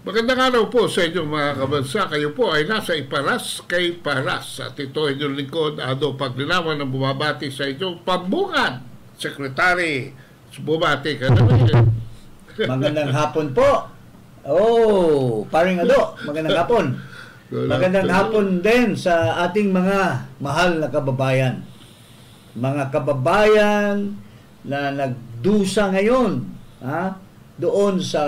Magandang araw po sa inyo mga kabansa. Kayo po ay nasa Iparas kay Paras. At ito ay inyong lingkod, Ado Paglinawan, ng bumabati sa inyong pambungad. Secretary, bumati ka naman. Magandang hapon po. Oh, paring Ado, magandang hapon. Magandang hapon din sa ating mga mahal na kababayan. Mga kababayan na nagdusa ngayon, doon sa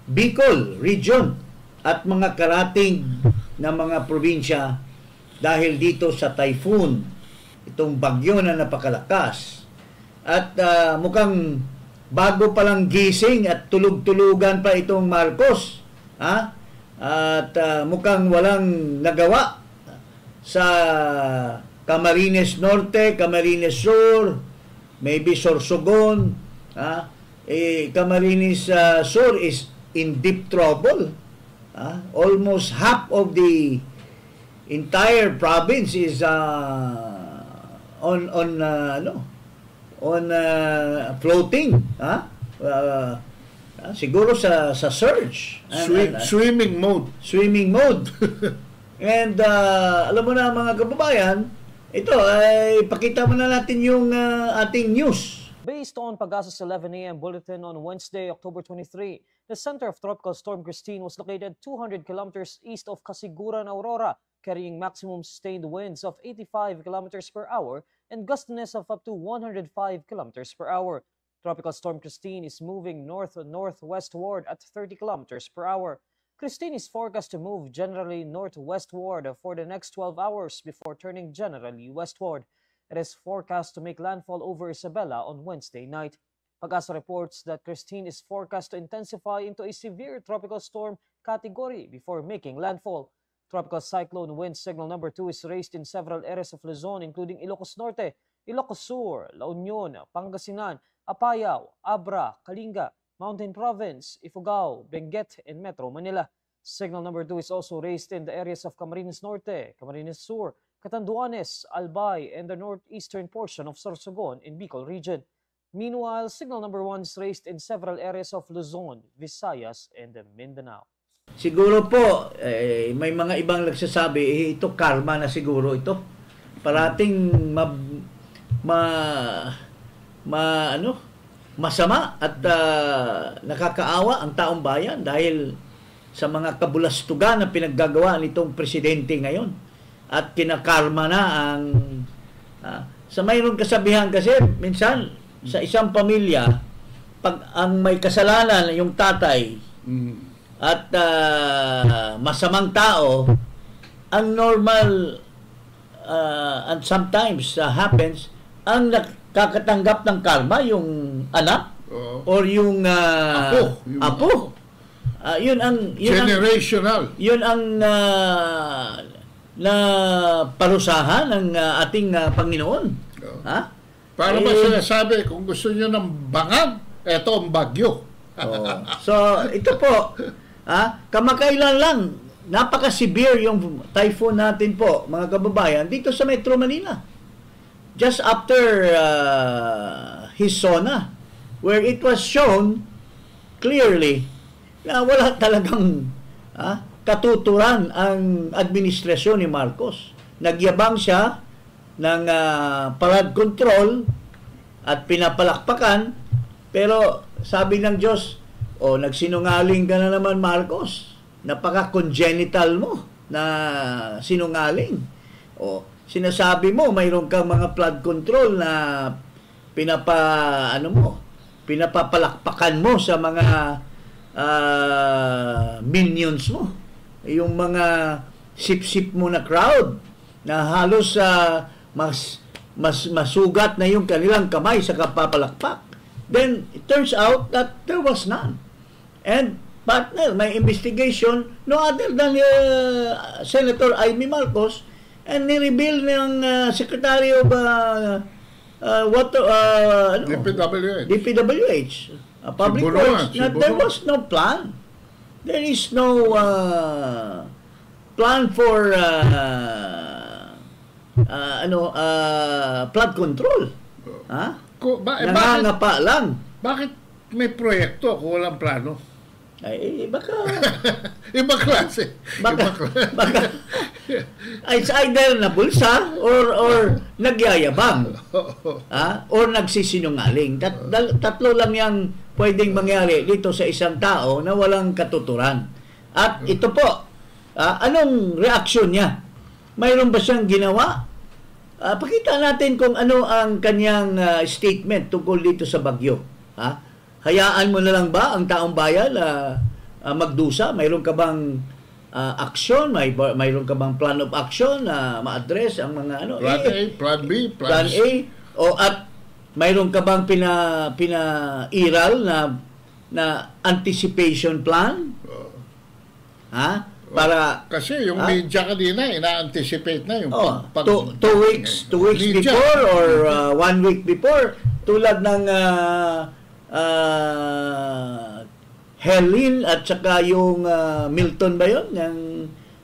Bicol region at mga karating na mga probinsya dahil dito sa typhoon, itong bagyo na napakalakas. At mukhang bago palang gising at tulog-tulugan pa itong Marcos. At mukhang walang nagawa sa Camarines Norte, Camarines Sur, maybe Sorsogon. Camarines Sur is in deep trouble. Almost half of the entire province is on floating. Siguro sa surge. Swimming mode. Swimming mode. And alam mo na mga kababayan, ito ay pakita mo na natin yung ating news. Based on Pagasa's 11 a.m. bulletin on Wednesday, October 23, the center of Tropical Storm Christine was located 200 kilometers east of Casiguran, Aurora, carrying maximum sustained winds of 85 kilometers per hour and gustiness of up to 105 kilometers per hour. Tropical Storm Christine is moving north-northwestward at 30 kilometers per hour. Christine is forecast to move generally northwestward for the next 12 hours before turning generally westward. It is forecast to make landfall over Isabela on Wednesday night. Pagasa reports that Christine is forecast to intensify into a severe tropical storm category before making landfall. Tropical cyclone wind signal number 2 is raised in several areas of Luzon, including Ilocos Norte, Ilocos Sur, La Union, Pangasinan, Apayao, Abra, Kalinga, Mountain Province, Ifugao, Benguet, and Metro Manila. Signal number 2 is also raised in the areas of Camarines Norte, Camarines Sur, Catanduanes, Albay, and the northeastern portion of Sorsogon in Bicol region. Meanwhile, signal number 1 is raised in several areas of Luzon, Visayas, and Mindanao. Siguro po, may mga ibang nagsasabi, ito karma na siguro ito. Parating masama at nakakaawa ang taong bayan dahil sa mga kabulastugan na pinaggagawa nitong presidente ngayon. At kinakarma na ang sa mayroong kasabihan kasi minsan sa isang pamilya pag ang may kasalanan yung tatay at masamang tao, ang normal and sometimes happens ang nakakatanggap ng karma yung anak or yung apo. Yun ang generational. Yun ang na parusahan ng ating Panginoon. Para ba sinasabi, kung gusto nyo ng bangag, eto ang bagyo. So, ito po, kamakailan lang, napaka-severe yung typhoon natin po, mga kababayan, dito sa Metro Manila. Just after Hisona, where it was shown clearly na wala talagang katuturan ang administrasyon ni Marcos. Nagyabang siya ng flood control at pinapalakpakan, pero sabi ng Diyos, nagsinungaling ka na naman Marcos. Napaka-congenital mo na sinungaling. Sinasabi mo, mayroon kang mga flood control na pinapapalakpakan mo sa mga minions mo. Yung mga sip-sip mo na crowd na halos masugat na yung kanilang kamay sa kapapalakpak. Then, it turns out that there was none. And, partner, may investigation no other than Senator Amy Marcos and ni-reveal ng Secretary of DPWH, Public Works, na there was no plan. There is no plan for flood control. Nangangapa lang. Bakit may proyekto kung walang plano? Ay, baka Ibang klase. baka it's either nabulsa or nagyayabang. Or nagsisinungaling. Tatlo lang yang pwedeng mangyari dito sa isang tao na walang katuturan. At ito po, anong reaksyon niya? Mayroon ba siyang ginawa? Pakita natin kung ano ang kanyang statement tungkol dito sa bagyo. Hayaan mo na lang ba ang taong bayan magdusa? Mayroon ka bang aksyon? Mayroon ka bang plan of action na ma-address ang mga ano? Plan A, Plan B, Plan A. At mayroon ka bang pinairal na anticipation plan? Para kasi yung media kanina ina-anticipate na yung two weeks media. before or 1 week before, tulad ng Helene at saka yung Milton ba yun?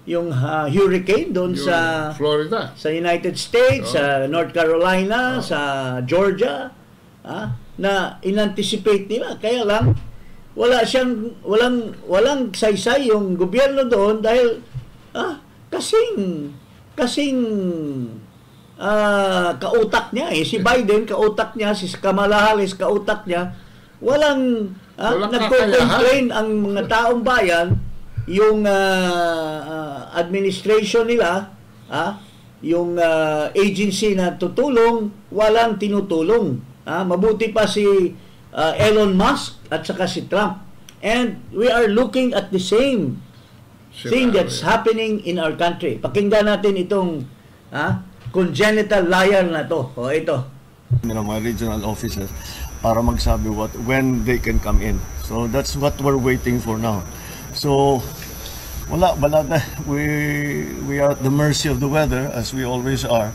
Yung hurricane doon sa Florida, sa United States, sa North Carolina, sa Georgia, na inanticipate nila. Kaya lang walang saysay yung gobyerno doon dahil kasing kautak niya si Biden kautak niya, si Kamala Harris kautak niya. Walang nagko-complain ang mga taong bayan, yung administration nila, yung agency na tutulong, walang tinutulong. Mabuti pa si Elon Musk at saka si Trump. And we are looking at the same thing that's happening in our country. Pakinggan natin itong congenital liar na to. Ito. My regional officers para magsabi when they can come in. So that's what we're waiting for now. So wala na, we are at the mercy of the weather as we always are.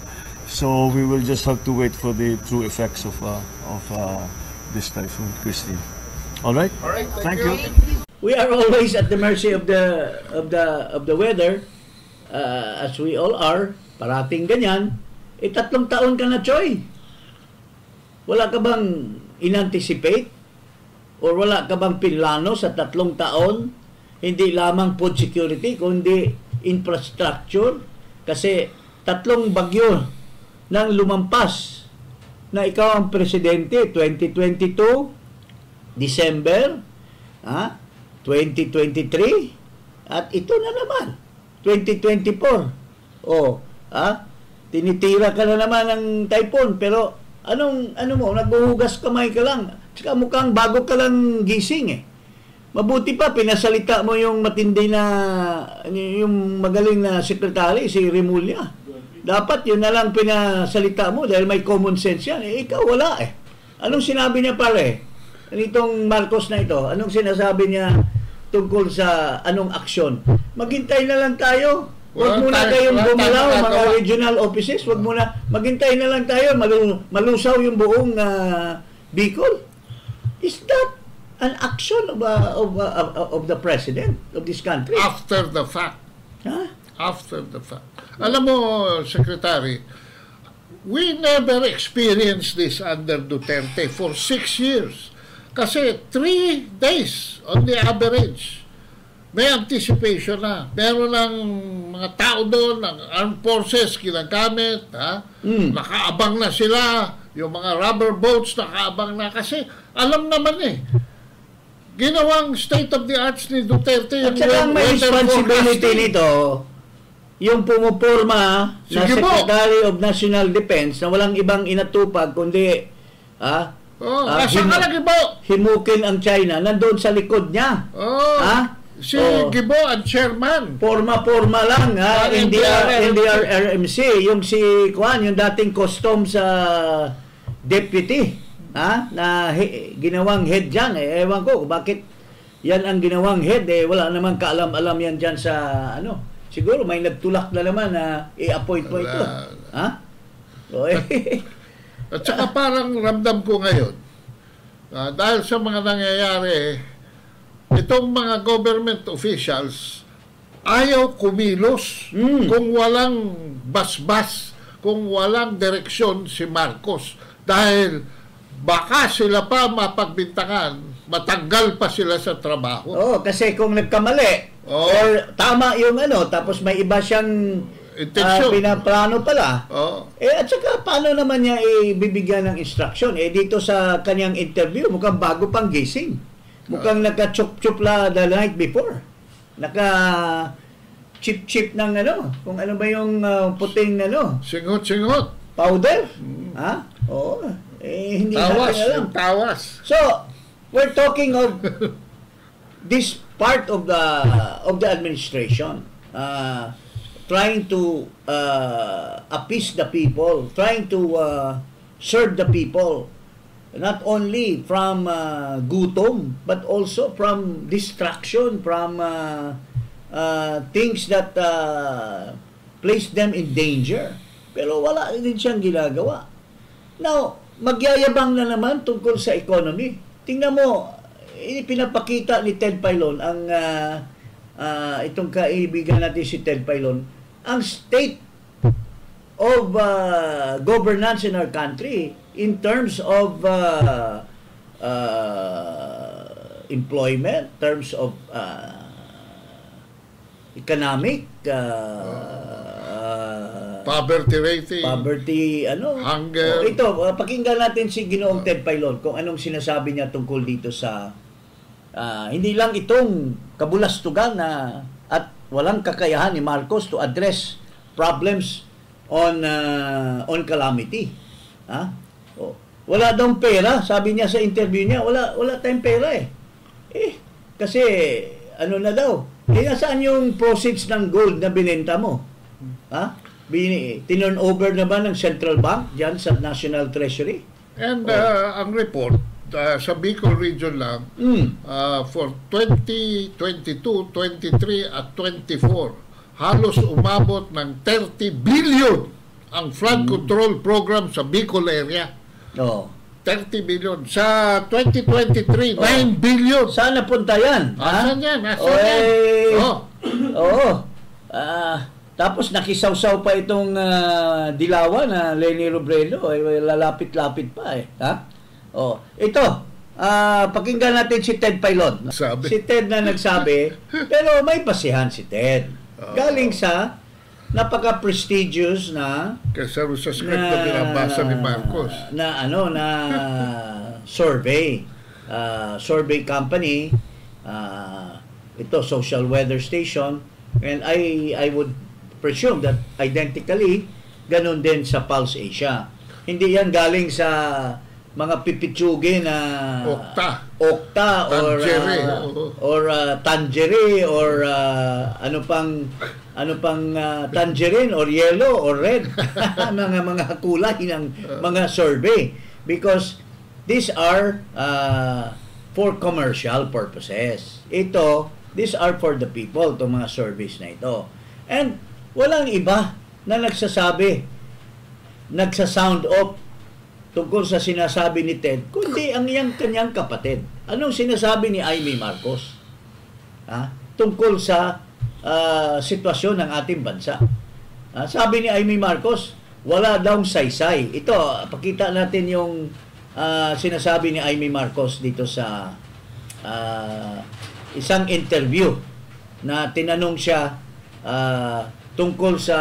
So we will just have to wait for the true effects of this typhoon, Christine. All right, thank you. We are always at the mercy of the weather, as we all are. Parating ganyan. 3 taon ka na, Choy. Wala ka bang inanticipate? Or wala ka bang pinlano sa 3 taon? Hindi lamang food security, kundi infrastructure. Kasi 3 bagyo nang lumampas na ikaw ang presidente. 2022, December, 2023, at ito na naman, 2024. Tinitira ka na naman ng typhoon, pero ano mo, naghuhugas kamay ka lang. Tsaka mukhang bago ka lang gising Mabuti pa, pinasalita mo yung matindi na, yung magaling na sekretary, si Remulla. Dapat yun na lang pinasalita mo dahil may common sense yan. Ikaw wala Anong sinabi niya pare? Itong Marcos na ito, anong sinasabi niya tungkol sa anong aksyon? Maghintay na lang tayo. Huwag muna kayong gumalaw, mga regional offices. Huwag muna, maghintay na lang tayo, malusaw yung buong Bicol. Is that an action of the president of this country? After the fact. After the fact. Alam mo, Secretary, we never experienced this under Duterte for 6 years. Kasi 3 days on the average, may anticipation na. Meron ng mga tao doon, ng armed forces ginagamit, nakaabang na sila, yung mga rubber boats nakaabang na. Kasi alam naman ginawang state of the arts ni Duterte. At saka may responsibility nito, yung pumuporma na Secretary of National Defense na walang ibang inatupag kundi himukin ang China, nandoon sa likod niya. Si Gibo ang chairman. Forma lang NDRRMC, yung si yung dating customs deputy, na ginawang head diyan. Ewan ko bakit yan ang ginawang head, wala namang kaalam-alam yan diyan sa siguro may nagtulak na naman na i-appoint mo ito. At saka parang ramdam ko ngayon, dahil sa mga nangyayari, itong mga government officials ayaw kumilos kung walang basbas, kung walang direksyon si Marcos. Dahil baka sila pa mapagbintangan matanggal pa sila sa trabaho. Oo, kasi kung nagkamali, Oo. or tama yung tapos may iba siyang Intensyon. pinaplano pala, Oo. at saka paano naman niya ibibigyan ng instruction? Dito sa kanyang interview, mukhang bago pang gising. Mukhang naka-chup-chup la the night before. Naka-chip-chip ng kung ano ba yung puting Singot-singot. powder. Ha? Oo. Hindi Tawas. natin alam. Yung tawas. So, we're talking of this part of the administration trying to appease the people, trying to serve the people, not only from gutom, but also from distraction, from things that place them in danger. Pero wala din siyang ginagawa. Now, magyayabang na naman tungkol sa economy. Tingnan mo, pinapakita ni Ted Filon ang itong kaibigan natin si Ted Filon, ang state of governance in our country in terms of employment, terms of economic Poverty rating. Oh, Hunger. ito, pakinggan natin si Ginoong Ted Filon kung anong sinasabi niya tungkol dito sa hindi lang itong kabulastugan at walang kakayahan ni Marcos to address problems on calamity. Wala daw pera, sabi niya sa interview niya, wala tayong pera kasi na daw, nasaan yung proceeds ng gold na binenta mo? Tinurn over na ba ng Central Bank dyan sa National Treasury? And ang report sa Bicol region lang for 2022, 23 at 24 halos umabot ng 30 billion ang flood control program sa Bicol area. 30 billion. Sa 2023, 9 billion. Saan napunta yan? Asan yan? Asan yan? Tapos nakisawsaw pa itong Dilawan na Leni Robredo. Lalapit-lapit pa ito. Pakinggan natin si Ted Filon. Si Ted na nagsabi, pero may basihan si Ted. Galing sa napaka-prestigious na sa script na binabasa ni Marcos. Na survey. Survey company. Ito, Social Weather Station. And I would presume that identically, ganun din sa Pulse Asia. Hindi yan galing sa mga pipitsuge na Okta or Tangerine or ano pang tangerine or yellow or red mga kulay ng mga survey, because these are for commercial purposes. These are for the people, itong mga surveys na ito. And walang iba na nagsasound off tungkol sa sinasabi ni Ted, kundi ang kanyang kapatid. Anong sinasabi ni Amy Marcos tungkol sa sitwasyon ng ating bansa? Sabi ni Amy Marcos, wala daw saysay. Ito, pakita natin yung sinasabi ni Amy Marcos dito sa isang interview na tinanong siya tungkol sa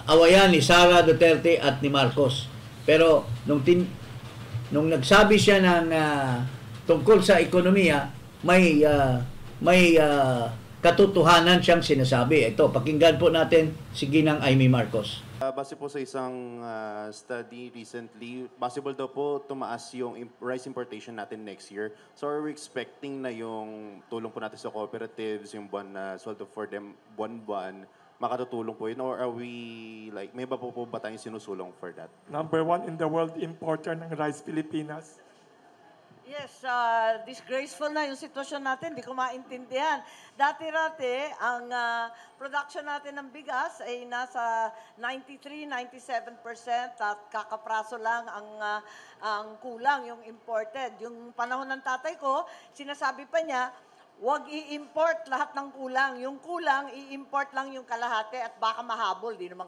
awayan ni Sara Duterte at ni Marcos. Pero nung nagsabi siya ng tungkol sa ekonomiya, may katotohanan siyang sinasabi. Ito, pakinggan po natin si Ginang Amy Marcos. Base po sa isang study recently, possible daw po tumaas yung rice importation natin next year. So are we expecting na yung tulong po natin sa cooperatives, yung buwan na sweldo for them, buwan-buwan, makatutulong po yun? Or are we, may ba po ba tayong sinusulong for that? Number 1 in the world importer ng rice, Pilipinas. Yes, disgraceful na yung sitwasyon natin. Di ko maintindihan. Dati-rati, ang production natin ng bigas ay nasa 93-97% at kakapraso lang ang kulang, yung imported. Yung panahon ng tatay ko, sinasabi pa niya, huwag i-import lahat ng kulang. Yung kulang, i-import lang yung kalahati at baka mahabol. Di naman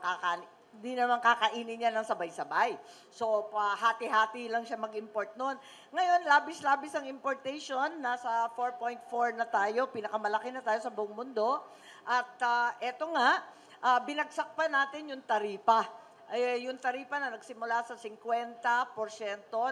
Hindi naman kakainin niya ng sabay-sabay. So, hati-hati lang siya mag-import noon. Ngayon, labis-labis ang importation. Nasa 4.4 na tayo. Pinakamalaki na tayo sa buong mundo. At eto nga, binagsak pa natin yung taripa. Yung taripa na nagsimula sa 50%,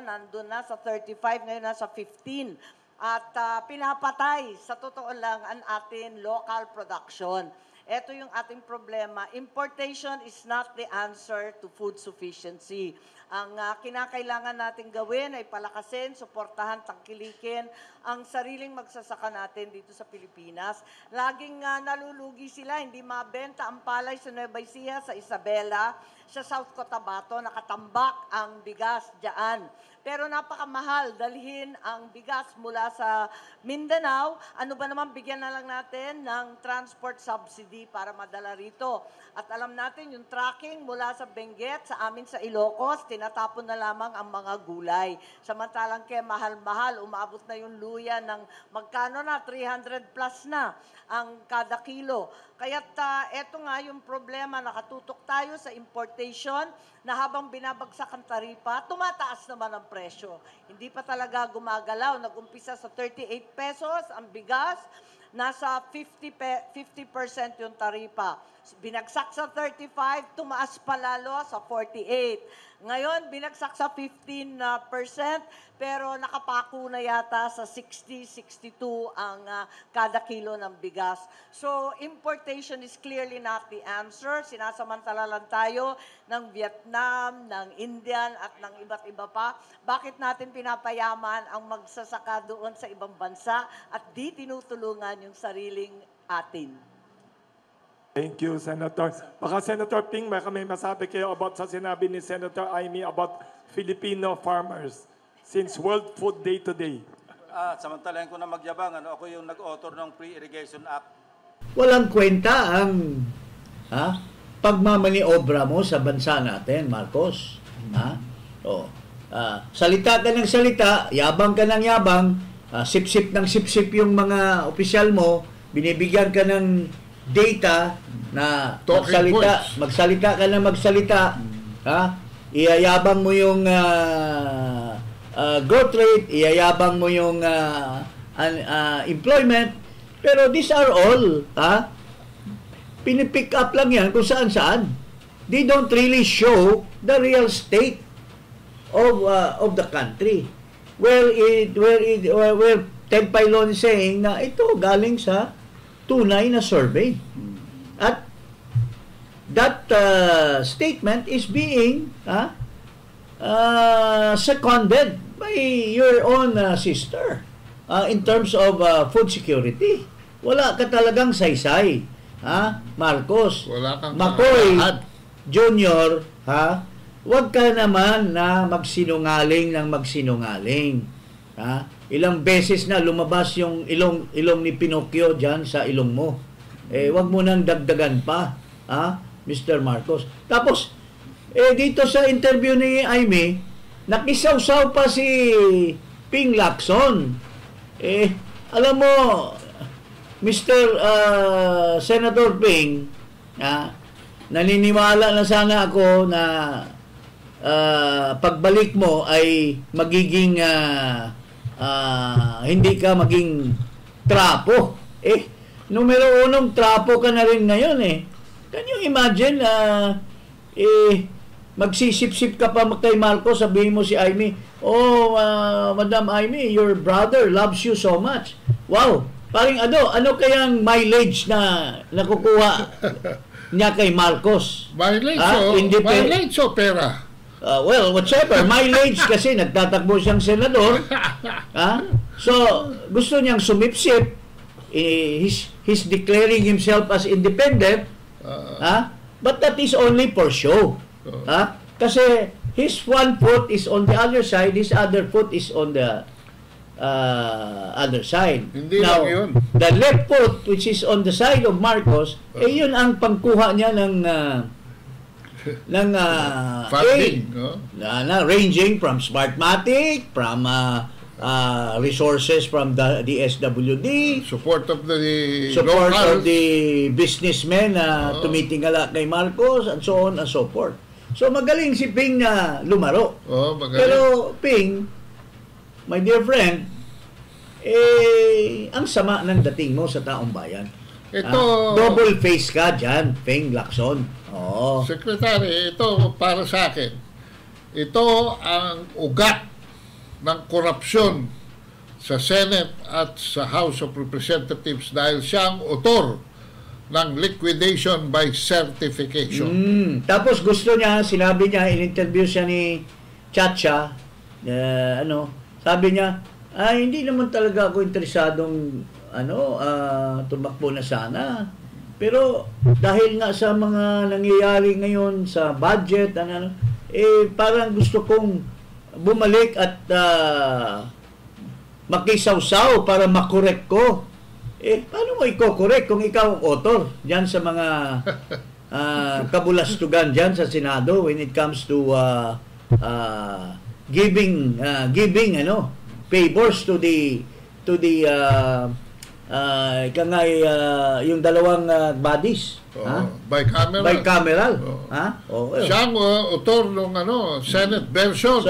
nandun na sa 35%, ngayon na sa 15%. At pinapatay, sa totoo lang, ang ating local production. Ito yung ating problema. Importation is not the answer to food sufficiency. Ang kinakailangan natin gawin ay palakasin, suportahan, tangkilikin ang sariling magsasaka natin dito sa Pilipinas. Laging nalulugi sila, hindi mabenta ang palay sa Nueva Ecija, sa Isabela, sa South Cotabato, nakatambak ang bigas dyan. Pero napakamahal, dalhin ang bigas mula sa Mindanao. Ano ba naman, bigyan na lang natin ng transport subsidy para madala rito. At alam natin, yung tracking mula sa Benguet, sa amin sa Ilocos, tinatapon na lamang ang mga gulay. Samantalang kaya mahal-mahal, umabot na yung luya ng magkano na, 300 plus na ang kada kilo. Kaya't eto nga yung problema, nakatutok tayo sa importation na habang binabagsak ang taripa, tumataas naman ang presyo. Hindi pa talaga gumagalaw. Nag-umpisa sa 38 pesos ang bigas, nasa 50% yung taripa. Binagsak sa 35, tumaas pa lalo sa 48. Ngayon, binagsak sa 15%, pero nakapako na yata sa 60-62 ang kada kilo ng bigas. So, importation is clearly not the answer. Sinasamantala lang tayo ng Vietnam, ng Indian, at ng iba't iba pa. Bakit natin pinapayaman ang magsasaka doon sa ibang bansa at di tinutulungan yung sariling atin? Thank you, Senator. Baka Senator Ping, may masabi kayo about sa sinabi ni Senator Amy about Filipino farmers since World Food Day today. Samantalahin ko na magyabang, ako yung nag-author ng Pre-Irrigation Act. Walang kwenta ang pagmamaniobra mo sa bansa natin, Marcos. Salita ka ng salita, yabang ka ng yabang, sip-sip ng sip-sip yung mga opisyal mo, binibigyan ka ng data na magsalita ka na magsalita, iyayabang mo yung growth rate, iyayabang mo yung employment, pero these are all pinipick up lang yan kung saan-saan. They don't really show the real state of the country. Where Ted Pailon is saying na ito galing sa tunay na survey. At that statement is being seconded by your own sister in terms of food security. Wala ka talagang saysay, Marcos. Wala kang Makoy Junior, huwag ka naman na magsinungaling ng magsinungaling. Ilang beses na lumabas yung ilong ni Pinocchio dyan sa ilong mo. Wag mo nang dagdagan pa, Mr. Marcos. Tapos, dito sa interview ni Aimee, nakisawsaw pa si Ping Lacson. Alam mo, Mr. Senator Ping, naniniwala na sana ako na pagbalik mo ay magiging hindi ka maging trapo. Numero unong trapo ka na rin ngayon Can you imagine magsisip-sip ka pa kay Marcos, sabihin mo si Aimee, Madam Aimee, your brother loves you so much. Wow! Paring ano kayang mileage na nakukuha niya kay Marcos? Mileage o pera? Well, whatever. Mileage kasi nagtatakbo siyang senador. So, gusto niyang sumipsip. He's declaring himself as independent. But that is only for show. Kasi his one foot is on the other side, his other foot is on the other side. Hindi Now, lang yun. the left foot, which is on the side of Marcos, yun ang pangkuha niya ng funding, aid, ranging from Smartmatic, from resources from the DSWD, Support of the support local. of the businessmen na tumitingala kay Marcos, and so on and so forth. So magaling si Ping na lumaro. Magaling. Pero Ping, my dear friend, ang sama ng dating mo sa taong bayan. Ito, double face ka dyan, Ping Lacson. Oo. Secretary, ito para sa akin, ito ang ugat ng korupsyon sa Senate at sa House of Representatives dahil siya ang author ng liquidation by certification. Tapos gusto niya, sinabi niya, in-interview siya ni Chacha, sabi niya, hindi naman talaga ako interesadong tumakbo na sana. Pero dahil nga sa mga nangyayari ngayon sa budget, parang gusto kong bumalik at makisawsaw para makorek ko. Paano mo i-correct kung ikaw ang author diyan sa mga kabulastugan diyan sa Senado when it comes to giving favors to the yung dalawang bodies, bicameral. Siya ang author ng Senate version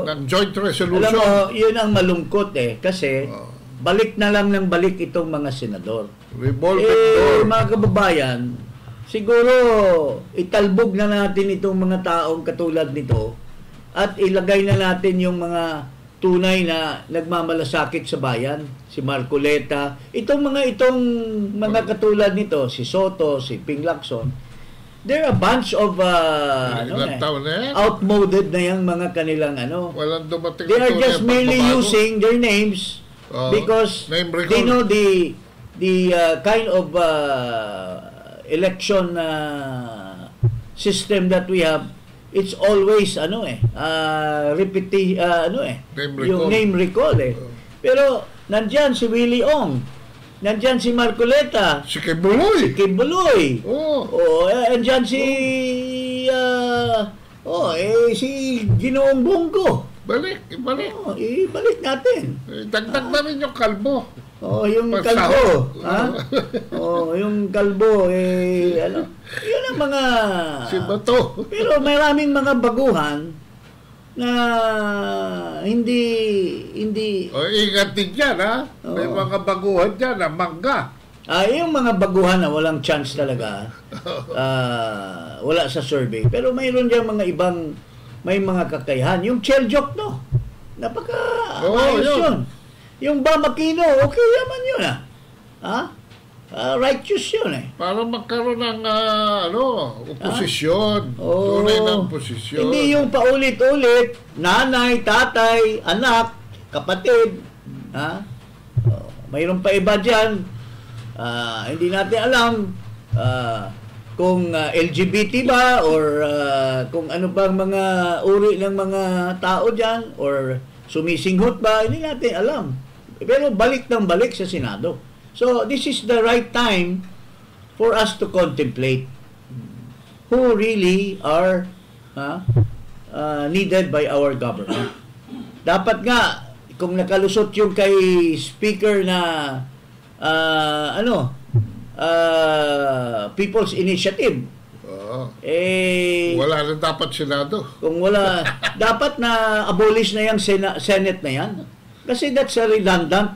ng joint resolution. Alam mo, yun ang malungkot kasi balik na lang ng balik itong mga senador. Revolving door. Mga kababayan, siguro italbog na natin itong mga taong katulad nito at ilagay na natin yung mga tunay na nagmamalasakit sa bayan, si Marcoleta, itong mga katulad nito, si Soto, si Ping Lacson. They're a bunch of outmoded na yung mga kanilang Walang dumating. They are just merely using their names because they know the kind of election system that we have. It's always yung name recall Pero nandiyan si Willie Ong, nandiyan si Marcoleta, si Kibuloy. Nandiyan si si Ginoong Bongo. Ibalik natin. Dagdag na rin yung kalbo. Yung kalbo. Yung kalbo, yun ang mga... Si Bato. Pero maraming mga baguhan na hindi... ingat din dyan, ha? May mga baguhan dyan na mangga. Yung mga baguhan na walang chance talaga, wala sa survey. Pero mayroon dyan mga ibang... May mga kakayahan. Yung Cheljok, no? Napaka-ayos yun. Yung Bamakino, okay naman yun, righteous yun, Para magkaroon ng, oposisyon. Tunay ng oposisyon. Hindi yung paulit-ulit, nanay, tatay, anak, kapatid, mayroon pa iba dyan. Hindi natin alam, kung LGBT ba or kung ano bang mga uri ng mga tao dyan or sumisinghot ba, hindi natin alam. Pero balik ng balik sa Senado. So this is the right time for us to contemplate who really are needed by our government. Dapat nga, kung nakalusot yung kay Speaker na People's Initiative. Wala na dapat Senado. Kung wala, dapat na abolish na yung Senate na yan. Kasi that's a redundant,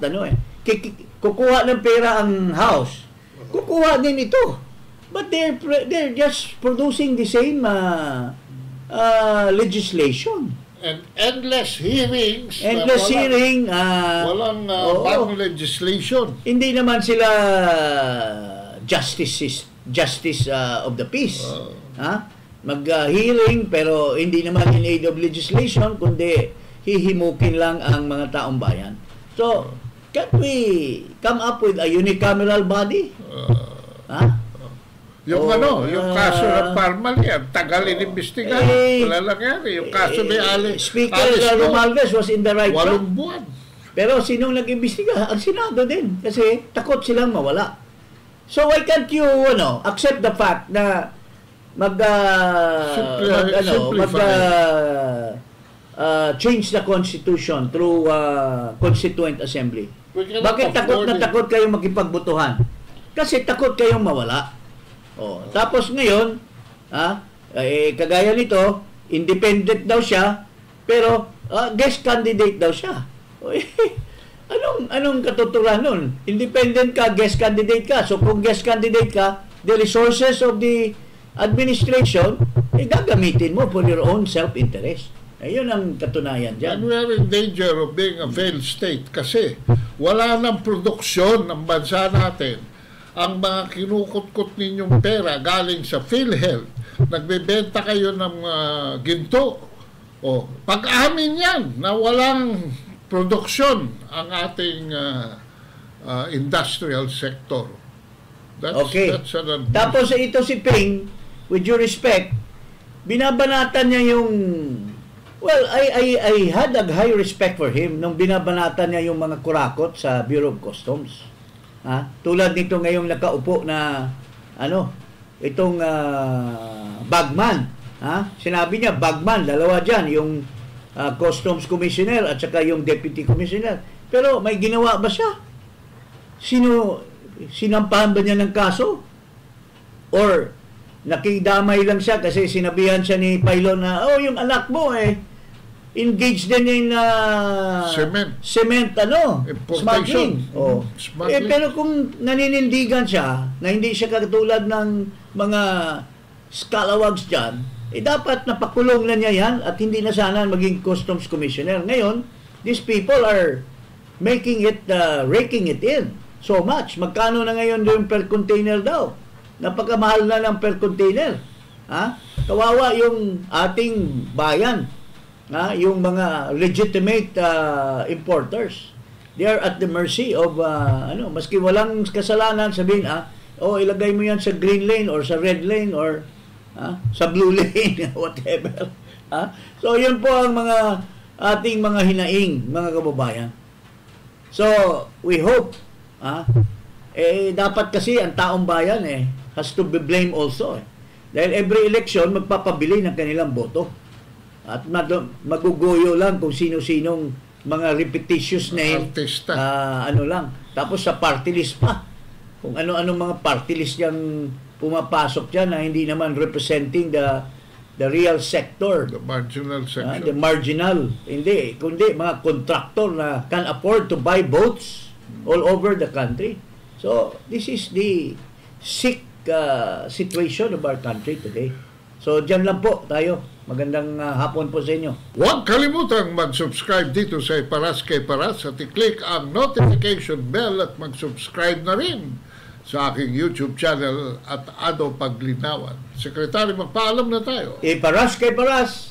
kukuha ng pera ang House. Kukuha din ito. But they're just producing the same legislation. And endless hearings. Walang bagong legislation. Hindi naman sila justice of the peace. Mag-hearing pero hindi naman in aid of legislation, kundi hihimukin lang ang mga taong bayan. So, can't we come up with a unicameral body? Yung kaso ng Parmal tagal inimbestigahan. Wala lang yan. Yung kaso ni Speaker Romualdez was in the right 8 buwan. Pero sinong nag-imbestiga? Ang Senado din. Kasi takot silang mawala. So why can't you accept the fact na change the Constitution through Constituent Assembly. We cannot Bakit takot na afford it. takot kayong makipagbutuhan? Kasi takot kayong mawala. Tapos ngayon, kagaya nito, independent daw siya, pero guest candidate daw siya. Anong katuturan nun? Independent ka, guest candidate ka. So kung guest candidate ka, the resources of the administration, gagamitin mo for your own self-interest. Ayun ang katunayan dyan. And we are in danger of being a failed state kasi wala nang produksyon ng bansa natin. Ang mga kinukutkot ninyong pera galing sa PhilHealth, nagbebenta kayo ng ginto. Pag-amin yan na walang produksyon ang ating industrial sector. That's an Tapos ito si Ping, with due respect, binabanatan niya yung I had a high respect for him nung binabanatan niya yung mga kurakot sa Bureau of Customs. Tulad nito ngayong nakaupo na itong bagman. Sinabi niya, bagman, dalawa dyan, yung Customs Commissioner at saka yung Deputy Commissioner. Pero may ginawa ba siya? Sinampahan ba niya ng kaso? Or nakidamay lang siya kasi sinabihan siya ni Pailon na, yung anak mo engaged din in cement smuggling. Smuggling. Pero kung naninindigan siya na hindi siya katulad ng mga scalawags dyan, dapat napakulong na niya yan at hindi na sana maging Customs Commissioner. Ngayon, these people are making it, raking it in so much. Magkano na ngayon yung per container daw? Napakamahal na ng per container. Kawawa yung ating bayan. Yung mga legitimate importers. They are at the mercy of, maski walang kasalanan, sabihin, ilagay mo yan sa green lane or sa red lane or sa blue lane, whatever. So, yun po ang mga ating mga hinaing, mga kababayan. So, we hope, dapat kasi ang taong bayan has to be blamed also. Dahil every election, magpapabili ng kanilang boto. At maguguyo lang kung sino-sinong mga repetitious name. Artista. Tapos sa party list pa. Kung ano-ano mga party list yung pumapasok dyan na hindi naman representing the real sector. The marginal section. The marginal. Hindi. Kundi mga contractor na can afford to buy boats all over the country. So, this is the sick situation of our country today. So, dyan lang po tayo. Magandang hapon po sa inyo. Huwag kalimutang mag-subscribe dito sa Iparas kay Paras at i-click ang notification bell at mag-subscribe na rin sa aking YouTube channel at Ado Paglinawan. Sekretary, magpaalam na tayo. Iparas kay Paras.